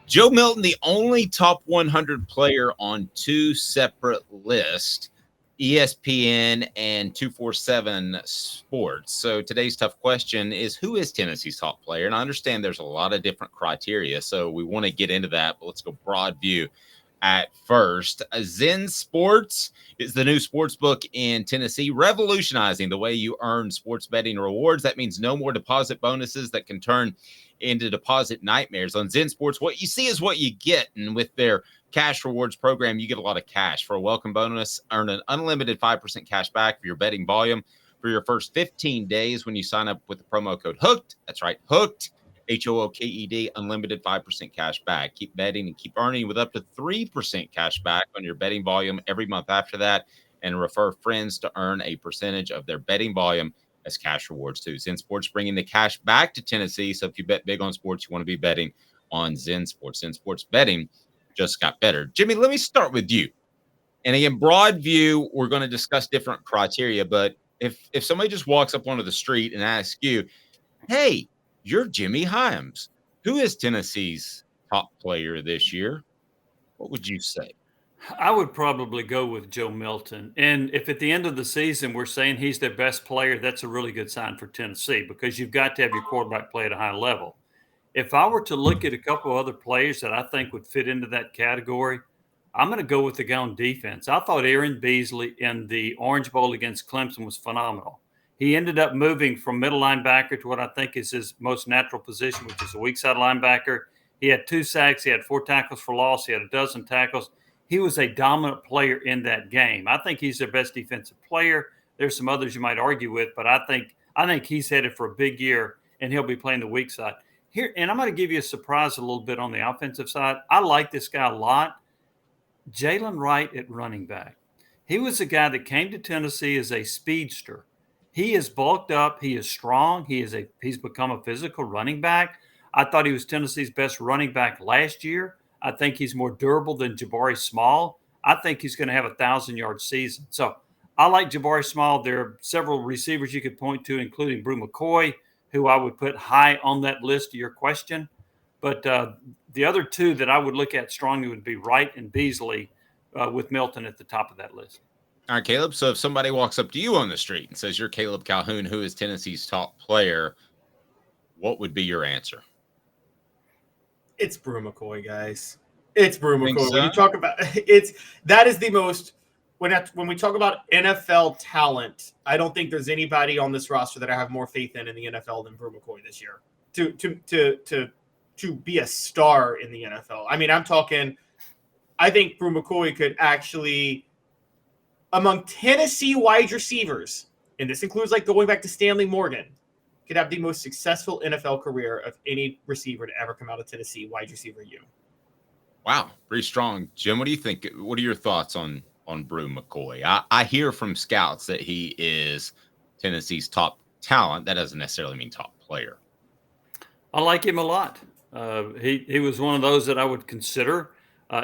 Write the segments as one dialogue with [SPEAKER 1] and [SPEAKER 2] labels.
[SPEAKER 1] Joe Milton, the only top 100 player on two separate lists, ESPN and 247 Sports. So today's tough question is, who is Tennessee's top player? And I understand there's a lot of different criteria, so we want to get into that, but let's go broad view at first. Zen Sports is the new sports book in Tennessee, revolutionizing the way you earn sports betting rewards. That means no more deposit bonuses that can turn into deposit nightmares. On Zen Sports, what you see is what you get. And with their cash rewards program, you get a lot of cash. For a welcome bonus, earn an unlimited 5% cash back for your betting volume for your first 15 days when you sign up with the promo code HOOKED. That's right, HOOKED. HOOKED, unlimited 5% cash back. Keep betting and keep earning with up to 3% cash back on your betting volume every month after that. And refer friends to earn a percentage of their betting volume as cash rewards too. Zen Sports bringing the cash back to Tennessee. So if you bet big on sports, you want to be betting on Zen Sports. Zen Sports betting just got better. Jimmy, let me start with you. And again, broad view, we're going to discuss different criteria. But if somebody just walks up onto the street and asks you, hey, you're Jimmy Hyams, who is Tennessee's top player this year, what would you say?
[SPEAKER 2] I would probably go with Joe Milton. And if at the end of the season we're saying he's their best player, that's a really good sign for Tennessee because you've got to have your quarterback play at a high level. If I were to look at a couple of other players that I think would fit into that category, I'm going to go with the guy on defense. I thought Aaron Beasley in the Orange Bowl against Clemson was phenomenal. He ended up moving from middle linebacker to what I think is his most natural position, which is a weak side linebacker. He had 2 sacks. He had 4 tackles for loss. He had a dozen tackles. He was a dominant player in that game. I think he's their best defensive player. There's some others you might argue with, but I think he's headed for a big year, and he'll be playing the weak side. Here, and I'm going to give you a surprise a little bit on the offensive side. I like this guy a lot. Jaylen Wright at running back. He was a guy that came to Tennessee as a speedster. He is bulked up. He is strong. He's become a physical running back. I thought he was Tennessee's best running back last year. I think he's more durable than Jabari Small. I think he's going to have a 1,000-yard season. So I like Jabari Small. There are several receivers you could point to, including Bru McCoy, who I would put high on that list to your question. But the other two that I would look at strongly would be Wright and Beasley, with Milton at the top of that list.
[SPEAKER 1] All right, Caleb. So if somebody walks up to you on the street and says, you're Caleb Calhoun, who is Tennessee's top player, what would be your answer?
[SPEAKER 3] It's Bru McCoy, guys. It's Bru McCoy.
[SPEAKER 1] So?
[SPEAKER 3] When you talk about that is the most when we talk about NFL talent, I don't think there's anybody on this roster that I have more faith in the NFL than Bru McCoy this year. To be a star in the NFL. I mean, I think Bru McCoy could actually, among Tennessee wide receivers, and this includes like going back to Stanley Morgan, could have the most successful NFL career of any receiver to ever come out of Tennessee, wide receiver U.
[SPEAKER 1] Wow, pretty strong. Jim, what do you think? What are your thoughts on Bru McCoy? I hear from scouts that he is Tennessee's top talent. That doesn't necessarily mean top player.
[SPEAKER 2] I like him a lot. He was one of those that I would consider.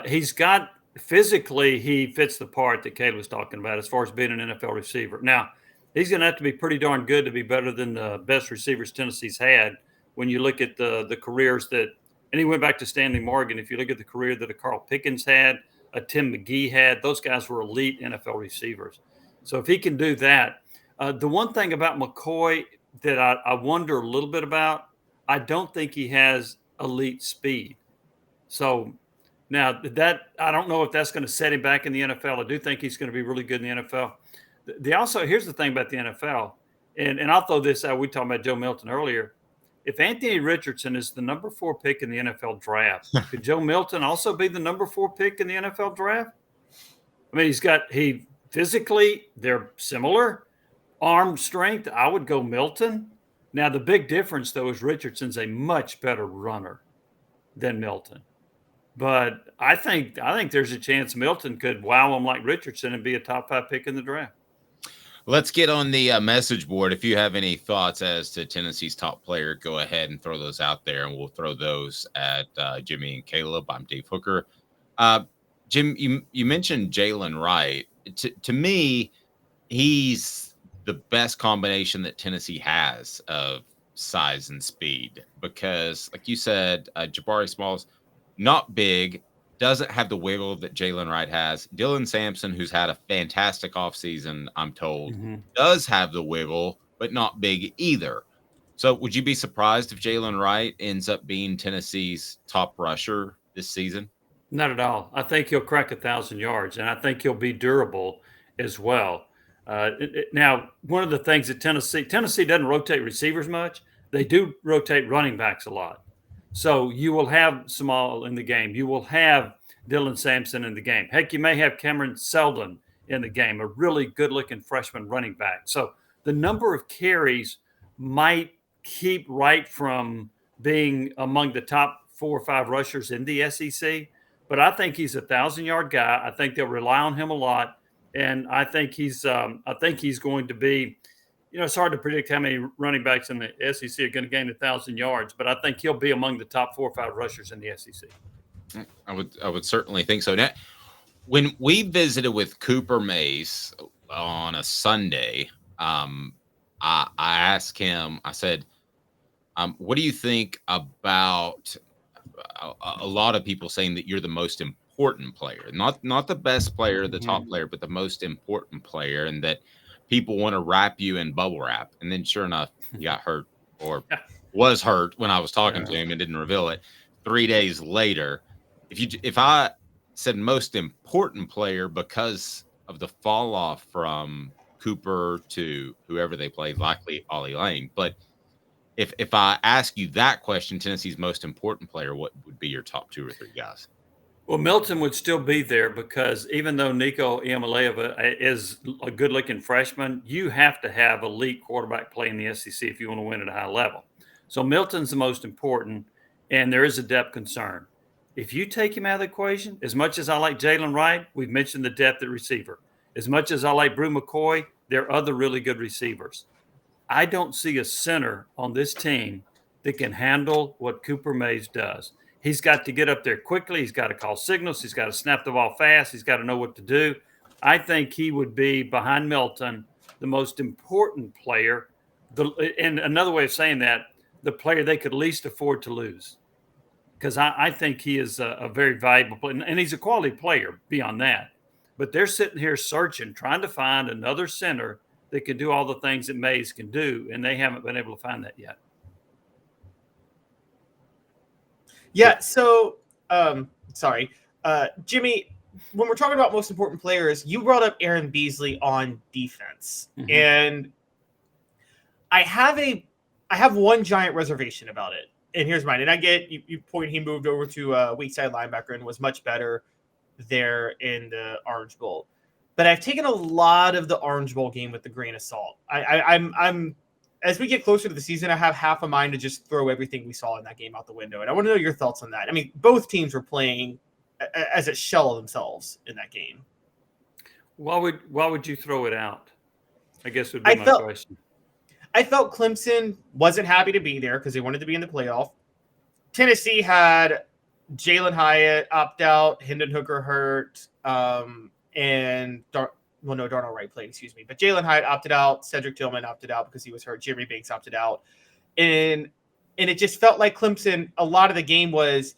[SPEAKER 2] He's got physically, he fits the part that Caleb was talking about as far as being an NFL receiver. Now, he's going to have to be pretty darn good to be better than the best receivers Tennessee's had. When you look at the careers that, and he went back to Stanley Morgan. If you look at the career that a Carl Pickens had, a Tim McGee had, those guys were elite NFL receivers. So if he can do that, the one thing about McCoy that I wonder a little bit about, I don't think he has elite speed. So now that I don't know if that's going to set him back in the NFL. I do think he's going to be really good in the NFL. Here's the thing about the NFL, and I'll throw this out. We talked about Joe Milton earlier. If Anthony Richardson is the number 4 pick in the NFL draft, could Joe Milton also be the number 4 pick in the NFL draft? I mean, he physically, they're similar. Arm strength, I would go Milton. Now, the big difference, though, is Richardson's a much better runner than Milton. But I think there's a chance Milton could wow him like Richardson and be a top 5 pick in the draft.
[SPEAKER 1] Let's get on the message board. If you have any thoughts as to Tennessee's top player, go ahead and throw those out there, and we'll throw those at Jimmy and Caleb. I'm Dave Hooker. Jim, you mentioned Jaylen Wright. To me, he's the best combination that Tennessee has of size and speed because, like you said, Jabari Smalls not big, doesn't have the wiggle that Jaylen Wright has. Dylan Sampson, who's had a fantastic offseason, I'm told, does have the wiggle, but not big either. So would you be surprised if Jaylen Wright ends up being Tennessee's top rusher this season?
[SPEAKER 2] Not at all. I think he'll crack 1,000 yards, and I think he'll be durable as well. Now, one of the things that Tennessee doesn't rotate receivers much. They do rotate running backs a lot. So you will have Small in the game. You will have Dylan Sampson in the game. Heck, you may have Cameron Seldon in the game, a really good-looking freshman running back. So the number of carries might keep Wright from being among the top 4 or 5 rushers in the SEC. But I think he's a 1,000-yard guy. I think they'll rely on him a lot, and I think he's going to be. It's hard to predict how many running backs in the SEC are going to gain 1,000 yards, but I think he'll be among the top 4 or 5 rushers in the SEC.
[SPEAKER 1] I would certainly think so. Now, when we visited with Cooper Mace on a Sunday, I asked him. I said, "What do you think about?" A lot of people saying that you're the most important player, not the best player, the top player, but the most important player, and that people want to wrap you in bubble wrap. And then sure enough, you got hurt or was hurt when I was talking to him and didn't reveal it. 3 days later, if I said most important player because of the fall off from Cooper to whoever they played, likely Ollie Lane, but if I ask you that question, Tennessee's most important player, what would be your top 2 or 3 guys?
[SPEAKER 2] Well, Milton would still be there because even though Nico Iamaleava is a good-looking freshman, you have to have elite quarterback play in the SEC if you want to win at a high level. So Milton's the most important, and there is a depth concern. If you take him out of the equation, as much as I like Jaylen Wright, we've mentioned the depth at receiver. As much as I like Bru McCoy, there are other really good receivers. I don't see a center on this team that can handle what Cooper Mays does. He's got to get up there quickly. He's got to call signals. He's got to snap the ball fast. He's got to know what to do. I think he would be, behind Milton, the most important player. And another way of saying that, the player they could least afford to lose. Because I think he is a very valuable player. And he's a quality player beyond that. But they're sitting here searching, trying to find another center that can do all the things that Mays can do, and they haven't been able to find that yet.
[SPEAKER 3] Yeah, so, Jimmy, when we're talking about most important players, you brought up Aaron Beasley on defense. And I have one giant reservation about it, and here's mine. And I get you point he moved over to weak side linebacker and was much better there in the Orange Bowl. But I've taken a lot of the Orange Bowl game with a grain of salt. I'm as we get closer to the season, I have half a mind to just throw everything we saw in that game out the window. And I want to know your thoughts on that. I mean, both teams were playing as a shell of themselves in that game.
[SPEAKER 2] Why would you throw it out? I guess would be my question.
[SPEAKER 3] I felt Clemson wasn't happy to be there because they wanted to be in the playoff. Tennessee had Jalen Hyatt opt out, Hendon Hooker hurt, and Darnell Wright played, excuse me. But Jalen Hyatt opted out. Cedric Tillman opted out because he was hurt. Jeremy Banks opted out. And it just felt like Clemson, a lot of the game was,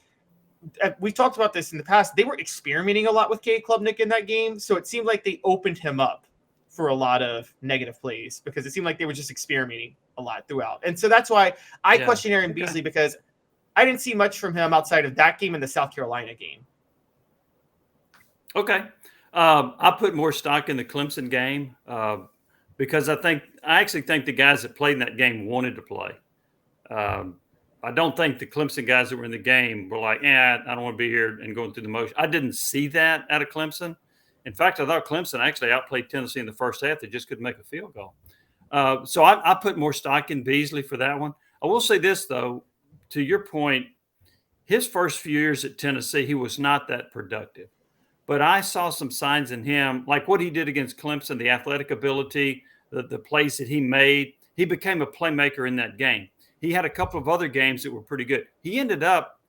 [SPEAKER 3] we talked about this in the past, they were experimenting a lot with Cade Klubnik in that game. So it seemed like they opened him up for a lot of negative plays because it seemed like they were just experimenting a lot throughout. And so that's why I question Aaron Beasley, because I didn't see much from him outside of that game and the South Carolina game.
[SPEAKER 2] Okay. I put more stock in the Clemson game because I actually think the guys that played in that game wanted to play. I don't think the Clemson guys that were in the game were like, I don't want to be here and going through the motion. I didn't see that out of Clemson. In fact, I thought Clemson actually outplayed Tennessee in the first half. They just couldn't make a field goal. So I put more stock in Beasley for that one. I will say this, though, to your point, his first few years at Tennessee, he was not that productive. But I saw some signs in him, like what he did against Clemson, the athletic ability, the plays that he made. He became a playmaker in that game. He had a couple of other games that were pretty good. He ended up,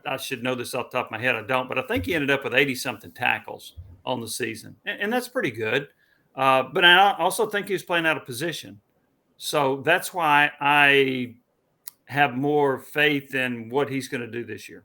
[SPEAKER 2] I should know this off the top of my head, I don't, but I think he ended up with 80-something tackles on the season. And that's pretty good. But I also think he was playing out of position. So that's why I have more faith in what he's going to do this year.